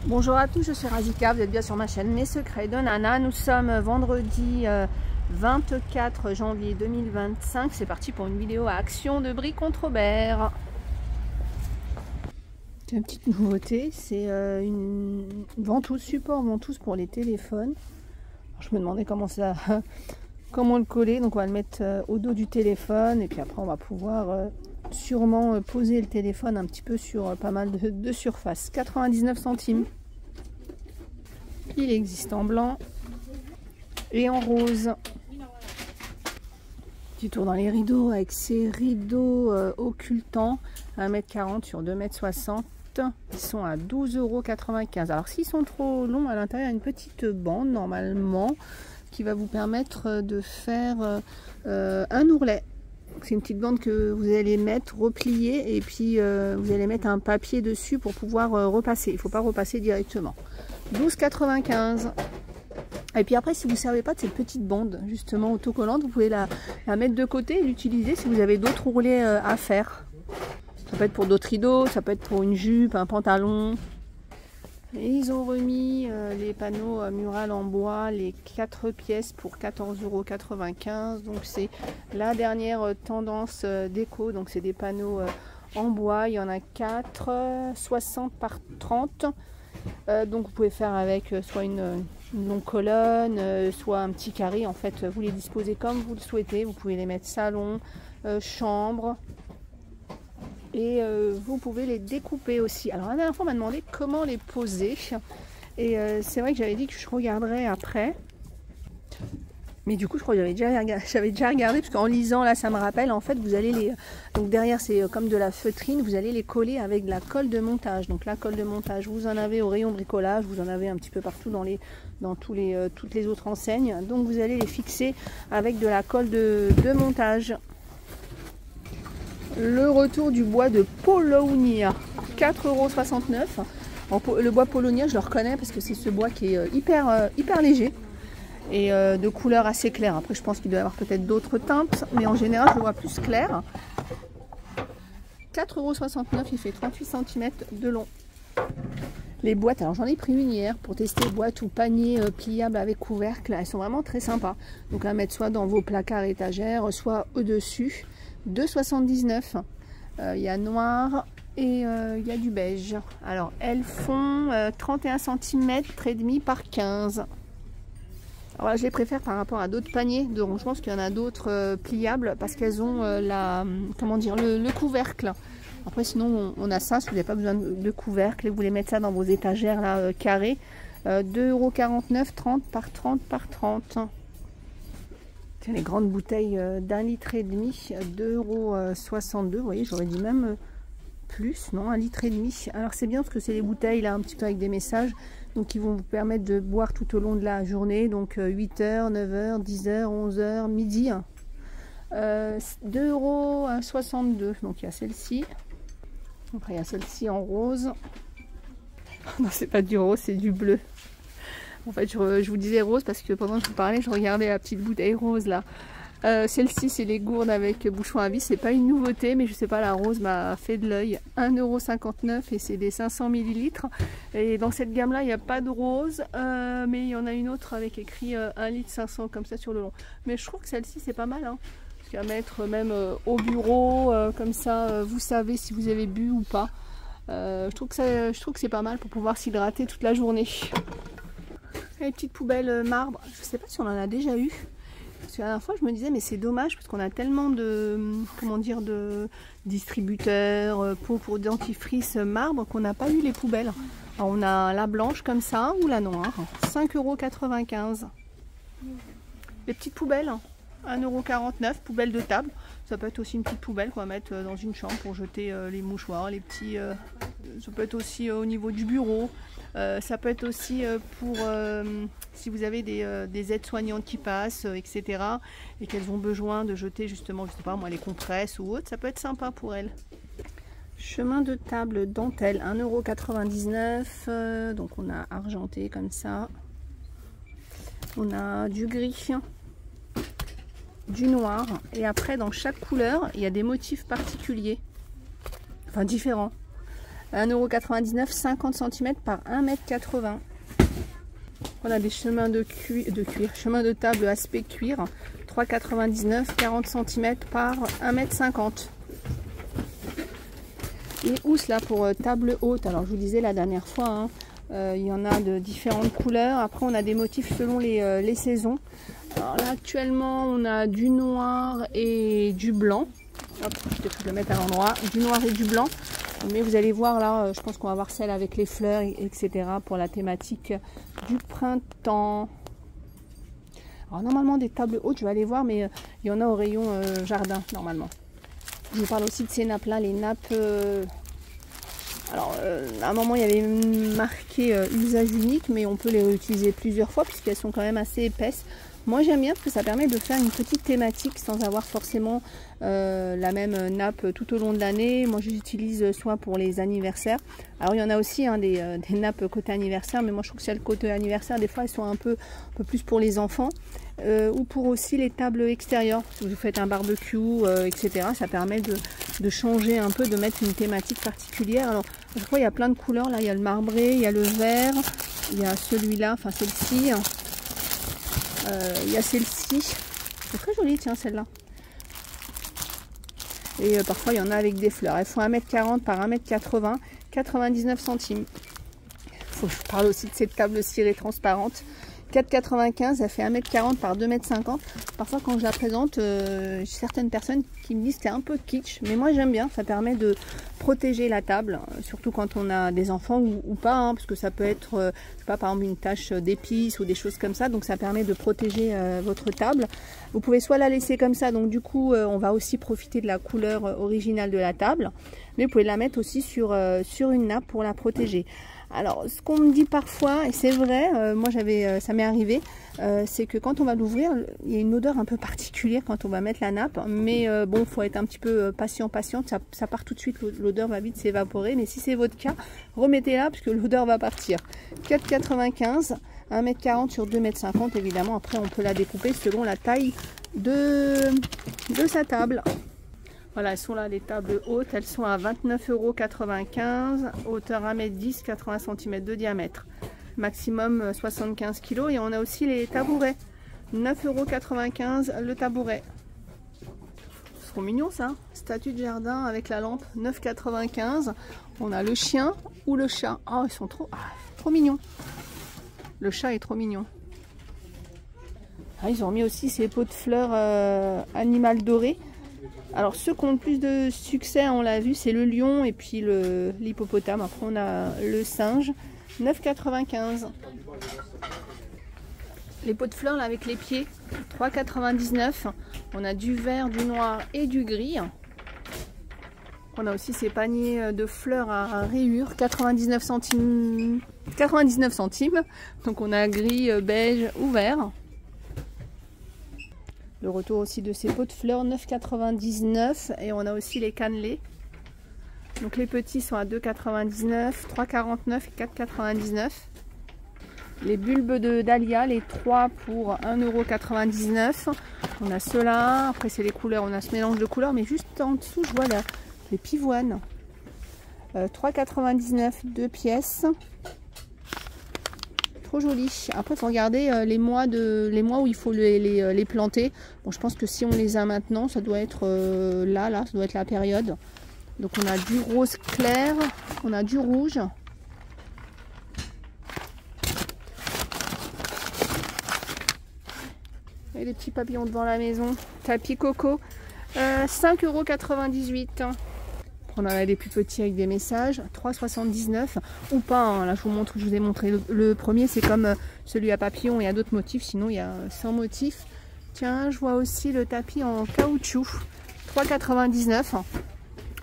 Bonjour à tous, je suis Razika, vous êtes bien sur ma chaîne Mes Secrets de Nana. Nous sommes vendredi 24 janvier 2025. C'est parti pour une vidéo à Action de Brie contre Aubert. Une petite nouveauté, c'est une ventouse, support ventouse pour les téléphones. Alors, je me demandais comment le coller, donc on va le mettre au dos du téléphone et puis après on va pouvoir sûrement poser le téléphone un petit peu sur pas mal de surface. 99 centimes. Il existe en blanc et en rose. Petit tour dans les rideaux avec ces rideaux occultants 1,40 m sur 2,60 m. Ils sont à 12,95 €. Alors s'ils sont trop longs, à l'intérieur il y a une petite bande normalement qui va vous permettre de faire un ourlet. C'est une petite bande que vous allez mettre, replier et puis vous allez mettre un papier dessus pour pouvoir repasser. Il ne faut pas repasser directement. 12,95 €. Et puis après, si vous ne servez pas de cette petite bande justement autocollante, vous pouvez la mettre de côté et l'utiliser si vous avez d'autres ourlets à faire. Ça peut être pour d'autres rideaux, ça peut être pour une jupe, un pantalon. Et ils ont remis les panneaux murales en bois, les 4 pièces pour 14,95 €. Donc c'est la dernière tendance déco. Donc c'est des panneaux en bois. Il y en a 4, 60 par 30. Donc vous pouvez faire avec soit une longue colonne, soit un petit carré. En fait, vous les disposez comme vous le souhaitez. Vous pouvez les mettre salon, chambre. Et vous pouvez les découper aussi. Alors la dernière fois on m'a demandé comment les poser. Et c'est vrai que j'avais dit que je regarderais après. Mais du coup je crois que j'avais déjà regardé. Parce qu'en lisant là ça me rappelle. En fait vous allez les... Donc derrière c'est comme de la feutrine. Vous allez les coller avec de la colle de montage. Donc la colle de montage vous en avez au rayon bricolage. Vous en avez un petit peu partout dans toutes les autres enseignes. Donc vous allez les fixer avec de la colle de montage. Le retour du bois de Paulownia, 4,69 €. Le bois Paulownia, je le reconnais parce que c'est ce bois qui est hyper léger et de couleur assez claire. Après, je pense qu'il doit y avoir peut-être d'autres teintes, mais en général, je le vois plus clair. 4,69 €, il fait 38 cm de long. Les boîtes, alors j'en ai pris une hier pour tester boîte ou panier pliable avec couvercle. Elles sont vraiment très sympas. Donc à mettre soit dans vos placards étagères, soit au-dessus. 2,79 €. Il y a noir et il y a du beige. Alors elles font 31 cm et demi par 15. Alors là, je les préfère par rapport à d'autres paniers de rangement. Je pense qu'il y en a d'autres pliables parce qu'elles ont le couvercle. Après sinon on a ça si vous n'avez pas besoin de couvercle et vous voulez mettre ça dans vos étagères là carrées. 2,49 €, 30 par 30 par 30. Les grandes bouteilles d'1,5 litre, 2,62 €. Vous voyez, j'aurais dit même plus, non, 1,5 litre. Alors c'est bien parce que c'est les bouteilles là, un petit peu avec des messages, donc qui vont vous permettre de boire tout au long de la journée. Donc 8 h, 9 h, 10 h, 11 h, midi. 2,62 €. Donc il y a celle-ci. Après il y a celle-ci en rose. Non, c'est pas du rose, c'est du bleu. En fait, je vous disais rose parce que pendant que je vous parlais, je regardais la petite bouteille rose là. Celle-ci, c'est les gourdes avec bouchon à vis. C'est pas une nouveauté, mais je sais pas, la rose m'a fait de l'œil. 1,59 € et c'est des 500 ml. Et dans cette gamme-là, il n'y a pas de rose, mais il y en a une autre avec écrit 1,5 litre comme ça sur le long. Mais je trouve que celle-ci, c'est pas mal. Hein, parce qu'à mettre même au bureau, comme ça, vous savez si vous avez bu ou pas. Je trouve que c'est pas mal pour pouvoir s'hydrater toute la journée. Les petites poubelles marbre, je sais pas si on en a déjà eu. Parce que la dernière fois je me disais mais c'est dommage parce qu'on a tellement de de distributeurs pour dentifrice marbre qu'on n'a pas eu les poubelles. Alors, on a la blanche comme ça ou la noire, 5,95 €. Les petites poubelles, 1,49 €, poubelle de table. Ça peut être aussi une petite poubelle qu'on va mettre dans une chambre pour jeter les mouchoirs, les petits. Ça peut être aussi au niveau du bureau. Ça peut être aussi pour si vous avez des aides-soignantes qui passent, etc. et qu'elles ont besoin de jeter justement, je sais pas moi, les compresses ou autre, ça peut être sympa pour elles. Chemin de table dentelle, 1,99 €. Donc on a argenté comme ça. On a du gris, du noir. Et après dans chaque couleur, il y a des motifs particuliers. Enfin différents. 1,99 €, 50 cm par 1,80 m. On a des chemins de cuir, chemins de table aspect cuir, 3,99 €, 40 cm par 1,50 m. Et housse là pour table haute. Alors je vous disais la dernière fois, hein, il y en a de différentes couleurs. Après on a des motifs selon les saisons. Alors là actuellement on a du noir et du blanc. Hop, je vais le mettre à l'endroit. Du noir et du blanc. Mais vous allez voir là, je pense qu'on va voir celle avec les fleurs, etc. pour la thématique du printemps. Alors normalement des tables hautes, je vais aller voir, mais il y en a au rayon jardin normalement. Je vous parle aussi de ces nappes là, les nappes. Alors à un moment il y avait marqué usage unique, mais on peut les réutiliser plusieurs fois puisqu'elles sont quand même assez épaisses. Moi j'aime bien parce que ça permet de faire une petite thématique sans avoir forcément la même nappe tout au long de l'année. Moi j'utilise soit pour les anniversaires. Alors il y en a aussi hein, des nappes côté anniversaire, mais moi je trouve que celles côté anniversaire, des fois elles sont un peu plus pour les enfants. Ou pour aussi les tables extérieures. Si vous faites un barbecue, etc. Ça permet de changer un peu, de mettre une thématique particulière. Alors je crois il y a plein de couleurs. Là il y a le marbré, il y a le vert, il y a celui-là, enfin celle-ci. Il y a celle-ci, c'est très joli, tiens, celle-là. Et parfois, il y en a avec des fleurs. Elles font 1,40 m par 1,80 m, 99 centimes. Il faut que je parle aussi de cette table cirée transparente. 4,95 €, elle fait 1,40 m par 2,50 m. Parfois, quand je la présente, j'ai certaines personnes qui me disent que c'est un peu kitsch. Mais moi, j'aime bien. Ça permet de protéger la table, surtout quand on a des enfants ou pas, hein, parce que ça peut être, je sais pas, par exemple une tache d'épices ou des choses comme ça. Donc, ça permet de protéger votre table. Vous pouvez soit la laisser comme ça. Donc, du coup, on va aussi profiter de la couleur originale de la table. Mais vous pouvez la mettre aussi sur une nappe pour la protéger. Alors, ce qu'on me dit parfois, et c'est vrai, moi ça m'est arrivé, c'est que quand on va l'ouvrir, il y a une odeur un peu particulière quand on va mettre la nappe. Mais bon, il faut être un petit peu patiente, ça part tout de suite, l'odeur va vite s'évaporer. Mais si c'est votre cas, remettez-la parce que l'odeur va partir. 4,95 €, 1,40 m sur 2,50 m évidemment. Après, on peut la découper selon la taille de sa table. Voilà, elles sont là, les tables hautes, elles sont à 29,95 €, hauteur 1,10 m, 80 cm de diamètre, maximum 75 kg. Et on a aussi les tabourets, 9,95 € le tabouret. C'est trop mignon ça, statue de jardin avec la lampe, 9,95 €. On a le chien ou le chat. Oh, ils sont trop mignons. Le chat est trop mignon. Ah, ils ont mis aussi ces pots de fleurs animal doré. Alors ceux qui ont le plus de succès, on l'a vu, c'est le lion et puis l'hippopotame. Après on a le singe, 9,95 €. Les pots de fleurs là avec les pieds, 3,99 €. On a du vert, du noir et du gris. On a aussi ces paniers de fleurs à rayures, 99 centimes. Donc on a gris, beige ou vert. Le retour aussi de ces pots de fleurs, 9,99 €. Et on a aussi les cannelés. Donc les petits sont à 2,99 €, 3,49 € et 4,99 €. Les bulbes de dahlia, les 3 pour 1,99 €. On a ceux-là. Après c'est les couleurs, on a ce mélange de couleurs. Mais juste en dessous, je vois là, les pivoines. 3,99 € 2 pièces. Trop joli. Après, il faut regarder les mois où il faut les planter. Bon, je pense que si on les a maintenant, ça doit être là, ça doit être la période. Donc, on a du rose clair, on a du rouge. Et les petits papillons devant la maison. Tapis coco, 5,98 €. On en a des plus petits avec des messages, 3,79 € ou pas, hein. Là je vous ai montré le premier, c'est comme celui à papillon, il y a d'autres motifs, sinon il y a 100 motifs. Tiens, je vois aussi le tapis en caoutchouc, 3,99 €.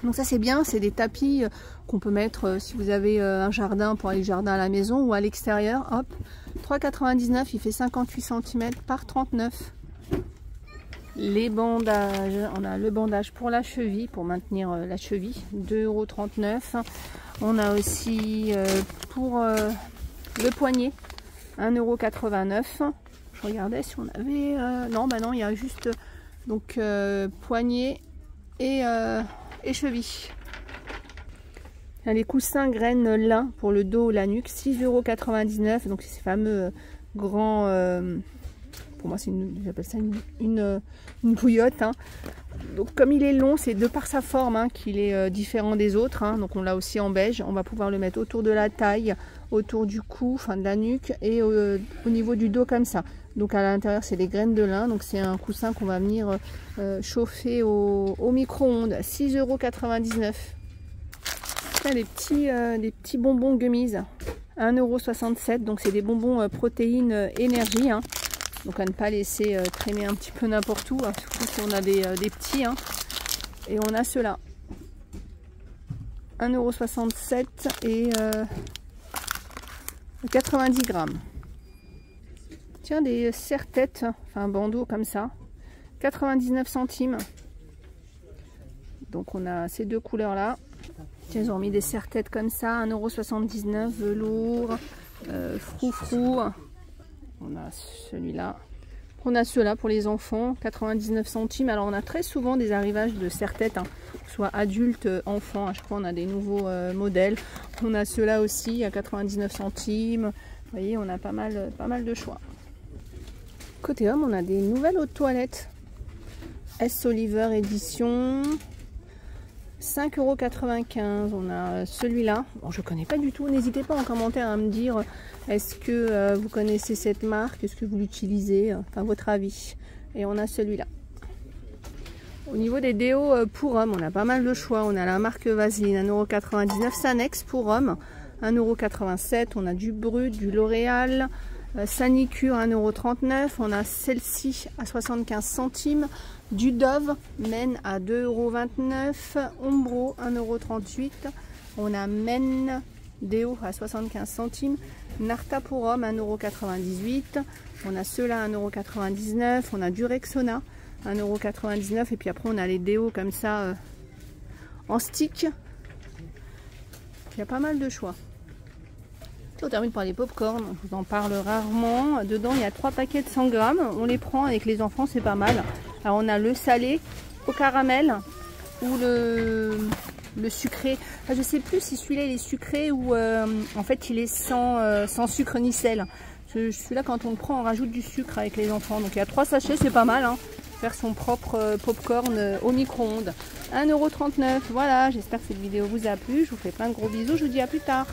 Donc ça c'est bien, c'est des tapis qu'on peut mettre si vous avez un jardin pour aller au jardin à la maison ou à l'extérieur. Hop, 3,99 €, il fait 58 cm par 39 €. Les bandages, on a le bandage pour la cheville, pour maintenir la cheville, 2,39 €. On a aussi pour le poignet, 1,89 €. Je regardais si on avait... non, bah non, il y a juste donc poignet et cheville. Les coussins graines lin pour le dos ou la nuque, 6,99 €. Donc c'est ces fameux grands, pour moi j'appelle ça une bouillotte. Hein. Donc comme il est long, c'est de par sa forme qu'il est différent des autres. Hein. Donc on l'a aussi en beige. On va pouvoir le mettre autour de la taille, autour du cou, enfin de la nuque et au niveau du dos comme ça. Donc à l'intérieur c'est des graines de lin. Donc c'est un coussin qu'on va venir chauffer au micro-ondes. 6,99 €. Des petits bonbons gummies, 1,67 €. Donc c'est des bonbons protéines énergie. Hein. Donc à ne pas laisser traîner un petit peu n'importe où, hein, surtout si on a des petits. Hein. Et on a ceux-là. 1,67 € et 90 grammes. Tiens, des serre-têtes, enfin bandeaux comme ça. 99 centimes. Donc on a ces deux couleurs-là. Ils ont mis des serre-têtes comme ça, 1,79 €, velours, froufrou. On a celui-là. On a ceux-là pour les enfants, 99 centimes. Alors on a très souvent des arrivages de serre-têtes, hein, soit adultes, enfants. À chaque fois on a des nouveaux modèles. On a ceux-là aussi à 99 centimes. Vous voyez, on a pas mal de choix. Côté homme, on a des nouvelles eaux de toilette. S. Oliver édition. 5,95 €. On a celui-là. Bon, je ne connais pas du tout. N'hésitez pas en commentaire à me dire est-ce que vous connaissez cette marque, est-ce que vous l'utilisez, enfin votre avis. Et on a celui-là. Au niveau des déos pour hommes, on a pas mal de choix. On a la marque Vaseline, 1,99 €. Sanex pour hommes, 1,87 €. On a du Brut, du L'Oréal. Sanicure, 1,39 €. On a celle-ci à 75 centimes. Du Dove Men à 2,29 €. Ombro, 1,38 €. On a Men Déo à 75 centimes. Narta pour homme, 1,98 €. On a ceux-là, 1,99 €. On a du Rexona, 1,99 €. Et puis après, on a les déos comme ça en stick. Il y a pas mal de choix. On termine par les pop-corn, je vous en parle rarement. Dedans il y a 3 paquets de 100 grammes. On les prend avec les enfants, c'est pas mal. Alors on a le salé au caramel ou le sucré. Enfin, je sais plus si celui-là il est sucré ou en fait il est sans sucre ni sel. Celui-là quand on le prend on rajoute du sucre avec les enfants. Donc il y a 3 sachets, c'est pas mal. Hein. Faire son propre pop-corn au micro-ondes. 1,39 €. Voilà, j'espère que cette vidéo vous a plu. Je vous fais plein de gros bisous. Je vous dis à plus tard.